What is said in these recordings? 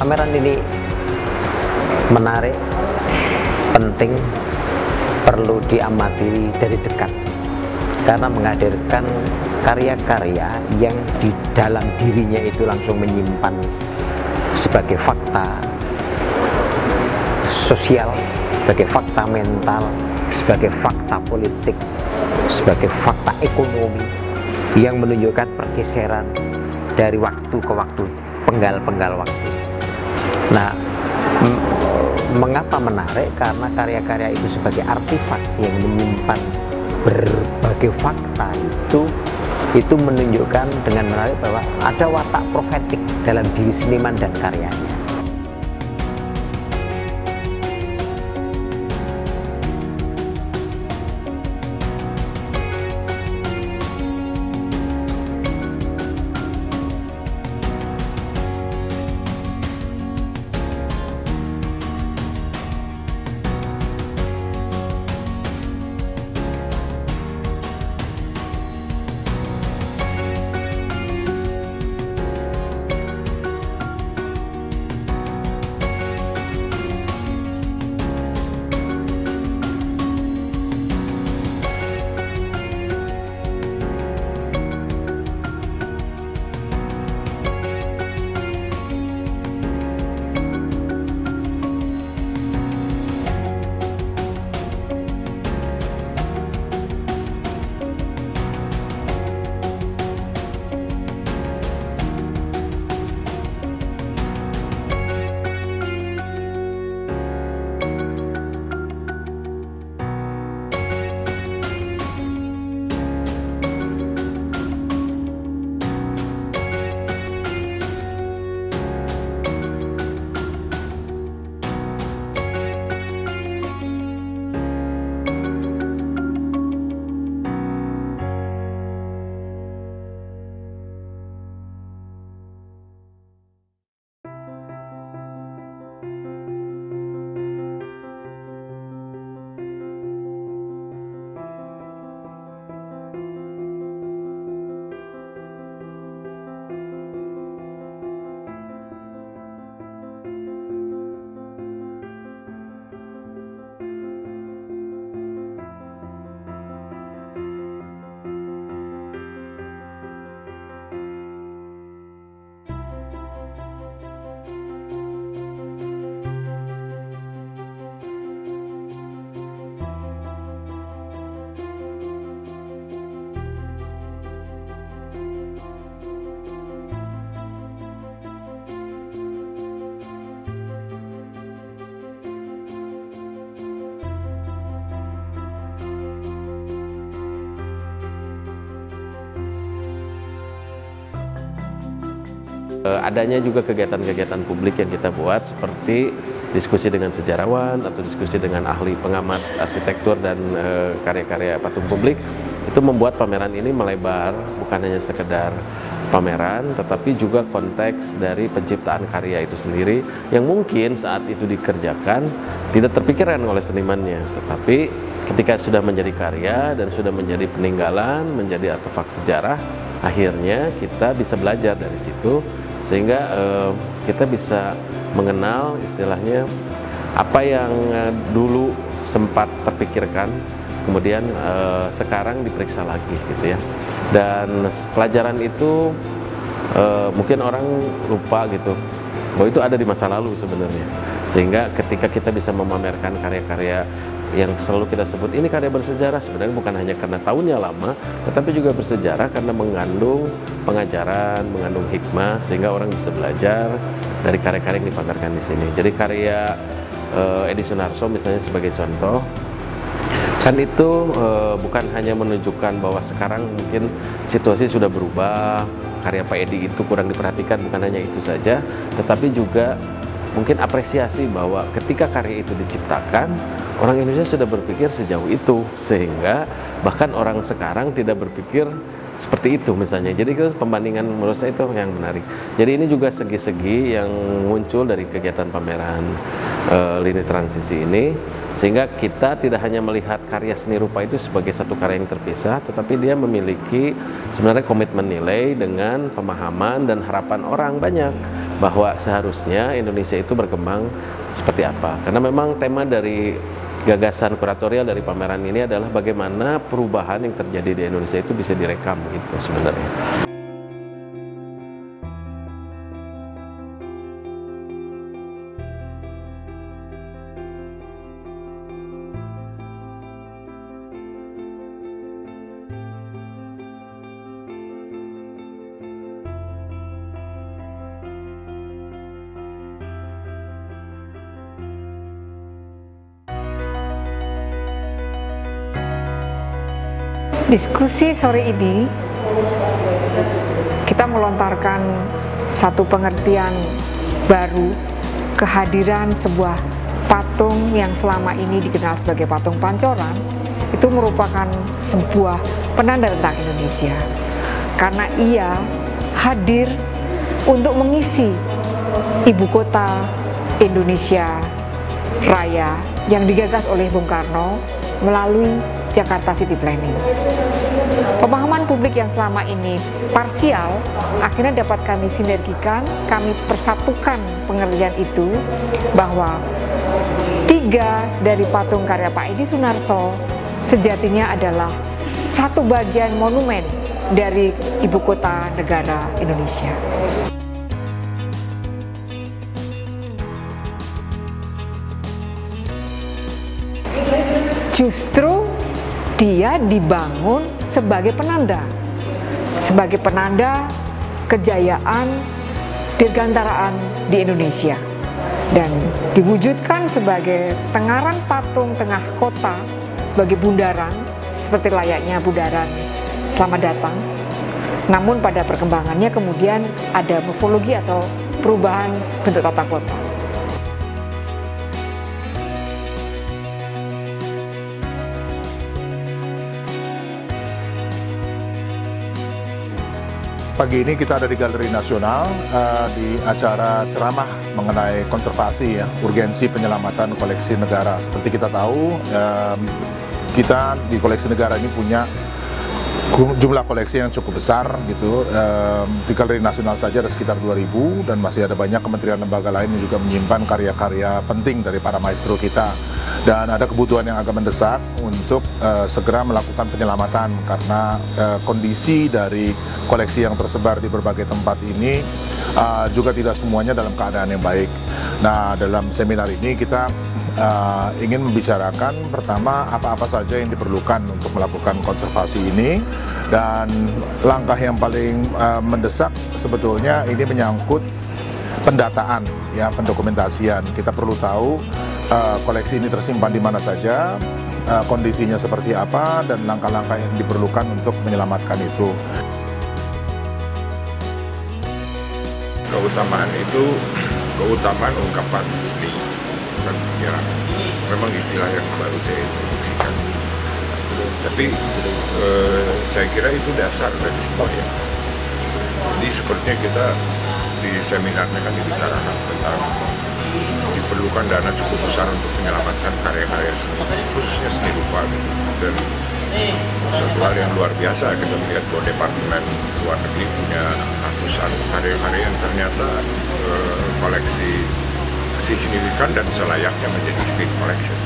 Pameran ini menarik, penting, perlu diamati dari dekat karena menghadirkan karya-karya yang di dalam dirinya itu langsung menyimpan sebagai fakta sosial, sebagai fakta mental, sebagai fakta politik, sebagai fakta ekonomi yang menunjukkan pergeseran dari waktu ke waktu, penggal-penggal waktu. Nah, mengapa menarik? Karena karya-karya itu sebagai artefak yang menyimpan berbagai fakta itu menunjukkan dengan menarik bahwa ada watak profetik dalam diri seniman dan karyanya. Adanya juga kegiatan-kegiatan publik yang kita buat seperti diskusi dengan sejarawan atau diskusi dengan ahli pengamat arsitektur dan karya-karya patung publik, itu membuat pameran ini melebar, bukan hanya sekedar pameran tetapi juga konteks dari penciptaan karya itu sendiri yang mungkin saat itu dikerjakan tidak terpikirkan oleh senimannya, tetapi ketika sudah menjadi karya dan sudah menjadi peninggalan, menjadi artefak sejarah, akhirnya kita bisa belajar dari situ sehingga kita bisa mengenal istilahnya apa yang dulu sempat terpikirkan kemudian sekarang diperiksa lagi gitu ya. Dan pelajaran itu mungkin orang lupa gitu bahwa itu ada di masa lalu sebenarnya, sehingga ketika kita bisa memamerkan karya-karya yang selalu kita sebut ini karya bersejarah, sebenarnya bukan hanya karena tahunnya lama, tetapi juga bersejarah karena mengandung pengajaran, mengandung hikmah, sehingga orang bisa belajar dari karya-karya yang dipamerkan di sini. Jadi karya Edi Sunarso misalnya sebagai contoh, kan itu bukan hanya menunjukkan bahwa sekarang mungkin situasi sudah berubah, karya Pak Edi itu kurang diperhatikan, bukan hanya itu saja, tetapi juga mungkin apresiasi bahwa ketika karya itu diciptakan, orang Indonesia sudah berpikir sejauh itu, sehingga bahkan orang sekarang tidak berpikir seperti itu misalnya. Jadi itu pembandingan menurut saya itu yang menarik. Jadi ini juga segi-segi yang muncul dari kegiatan pameran lini transisi ini, sehingga kita tidak hanya melihat karya seni rupa itu sebagai satu karya yang terpisah, tetapi dia memiliki sebenarnya komitmen nilai dengan pemahaman dan harapan orang banyak bahwa seharusnya Indonesia itu berkembang seperti apa. Karena memang tema dari gagasan kuratorial dari pameran ini adalah bagaimana perubahan yang terjadi di Indonesia itu bisa direkam gitu sebenarnya. Diskusi sore ini kita melontarkan satu pengertian baru, kehadiran sebuah patung yang selama ini dikenal sebagai patung Pancoran itu merupakan sebuah penanda tentang Indonesia, karena ia hadir untuk mengisi ibu kota Indonesia Raya yang digagas oleh Bung Karno melalui Jakarta City Planning. Pemahaman publik yang selama ini parsial akhirnya dapat kami sinergikan, kami persatukan pengertian itu bahwa 3 dari patung karya Pak Edi Sunarso sejatinya adalah satu bagian monumen dari ibu kota negara Indonesia. Justru dia dibangun sebagai penanda kejayaan dirgantaraan di Indonesia, dan diwujudkan sebagai tengaran patung tengah kota sebagai bundaran seperti layaknya bundaran Selamat Datang. Namun pada perkembangannya kemudian ada morfologi atau perubahan bentuk tata kota. Pagi ini kita ada di Galeri Nasional di acara ceramah mengenai konservasi, ya, urgensi penyelamatan koleksi negara. Seperti kita tahu, kita di koleksi negara ini punya jumlah koleksi yang cukup besar gitu. Di Galeri Nasional saja ada sekitar 2.000, dan masih ada banyak kementerian lembaga lain yang juga menyimpan karya-karya penting dari para maestro kita. Dan ada kebutuhan yang agak mendesak untuk segera melakukan penyelamatan, karena kondisi dari koleksi yang tersebar di berbagai tempat ini juga tidak semuanya dalam keadaan yang baik. Nah, dalam seminar ini kita ingin membicarakan pertama apa-apa saja yang diperlukan untuk melakukan konservasi ini, dan langkah yang paling mendesak sebetulnya ini menyangkut pendataan, ya, pendokumentasian. Kita perlu tahu koleksi ini tersimpan di mana saja, kondisinya seperti apa, dan langkah-langkah yang diperlukan untuk menyelamatkan itu. Keutamaan itu keutamaan ungkapan seni, bukan pikiran. Memang istilah yang baru saya introduksikan, tapi saya kira itu dasar dari semuanya. Jadi sepertinya kita di seminar akan dibicarakan tentang diperlukan dana cukup besar untuk menyelamatkan karya-karya seni, khususnya seni rupa gitu. Dan suatu hal yang luar biasa kita melihat bahwa Departemen Luar Negeri punya ratusan karya-karya yang ternyata koleksi signifikan dan selayaknya menjadi state collection.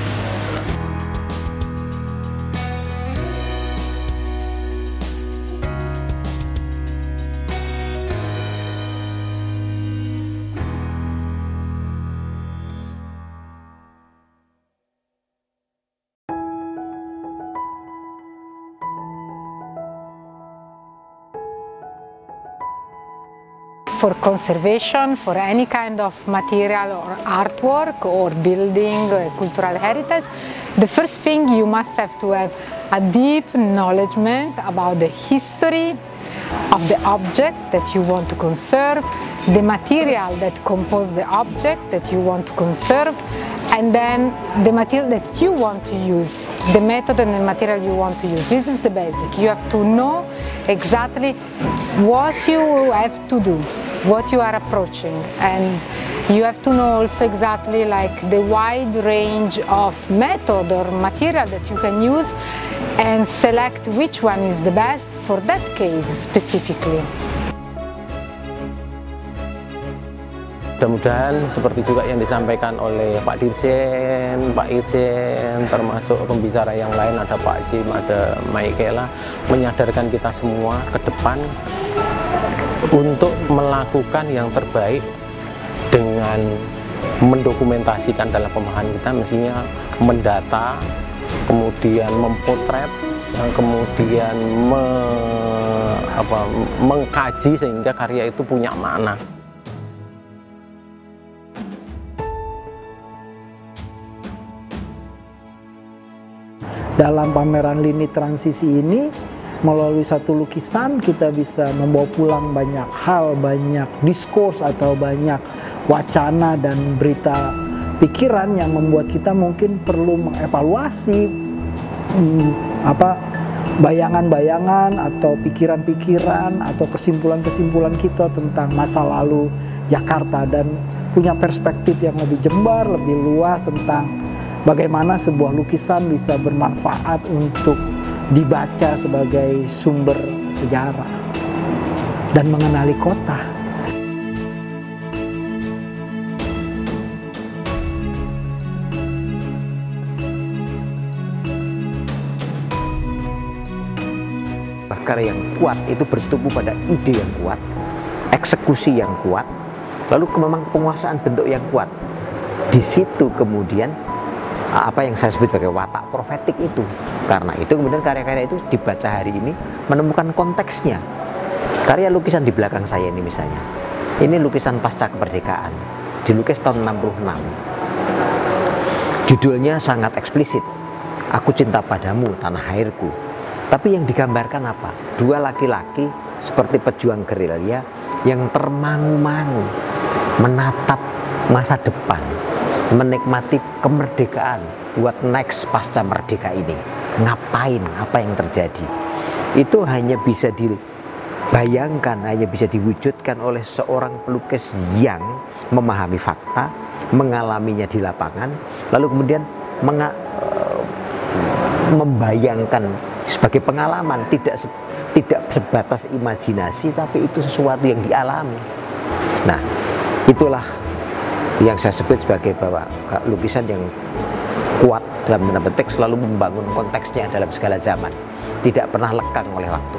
For conservation, for any kind of material or artwork or building, cultural heritage, the first thing you must have to have a deep knowledge about the history of the object that you want to conserve, the material that compose the object that you want to conserve, and then the material that you want to use, the method and the material you want to use. This is the basic. You have to know exactly what you have to do, what you are approaching, and you have to know also exactly like the wide range of method or material that you can use and select which one is the best for that case specifically. mudah-mudahan seperti juga yang disampaikan oleh Pak Dirjen, Pak Irjen, termasuk pembicara yang lain, ada Pak Jim, ada Maikela, menyadarkan kita semua ke depan untuk melakukan yang terbaik dengan mendokumentasikan dalam pemahaman kita, mestinya mendata, kemudian mempotret, kemudian mengkaji sehingga karya itu punya makna. Dalam pameran Lini Transisi ini, melalui satu lukisan kita bisa membawa pulang banyak hal, banyak diskurs atau banyak wacana dan berita pikiran yang membuat kita mungkin perlu mengevaluasi bayangan-bayangan atau pikiran-pikiran atau kesimpulan-kesimpulan kita tentang masa lalu Jakarta, dan punya perspektif yang lebih jembar, lebih luas tentang bagaimana sebuah lukisan bisa bermanfaat untuk dibaca sebagai sumber sejarah dan mengenali kota. Karya yang kuat itu bertumbuh pada ide yang kuat, eksekusi yang kuat, lalu memang penguasaan bentuk yang kuat. Di situ kemudian apa yang saya sebut sebagai watak profetik itu. Karena itu kemudian karya-karya itu dibaca hari ini menemukan konteksnya. Karya lukisan di belakang saya ini misalnya, ini lukisan pasca kemerdekaan, dilukis tahun 66. Judulnya sangat eksplisit, Aku Cinta Padamu, Tanah Airku. Tapi yang digambarkan apa? Dua laki-laki seperti pejuang gerilya yang termangu-mangu menatap masa depan, menikmati kemerdekaan. What next pasca merdeka ini? Ngapain? Apa yang terjadi? Itu hanya bisa dibayangkan, hanya bisa diwujudkan oleh seorang pelukis yang memahami fakta, mengalaminya di lapangan, lalu kemudian membayangkan sebagai pengalaman, tidak sebatas imajinasi, tapi itu sesuatu yang dialami. Nah, itulah yang saya sebut sebagai bahwa lukisan yang kuat dalam tanda petik selalu membangun konteksnya dalam segala zaman, tidak pernah lekang oleh waktu.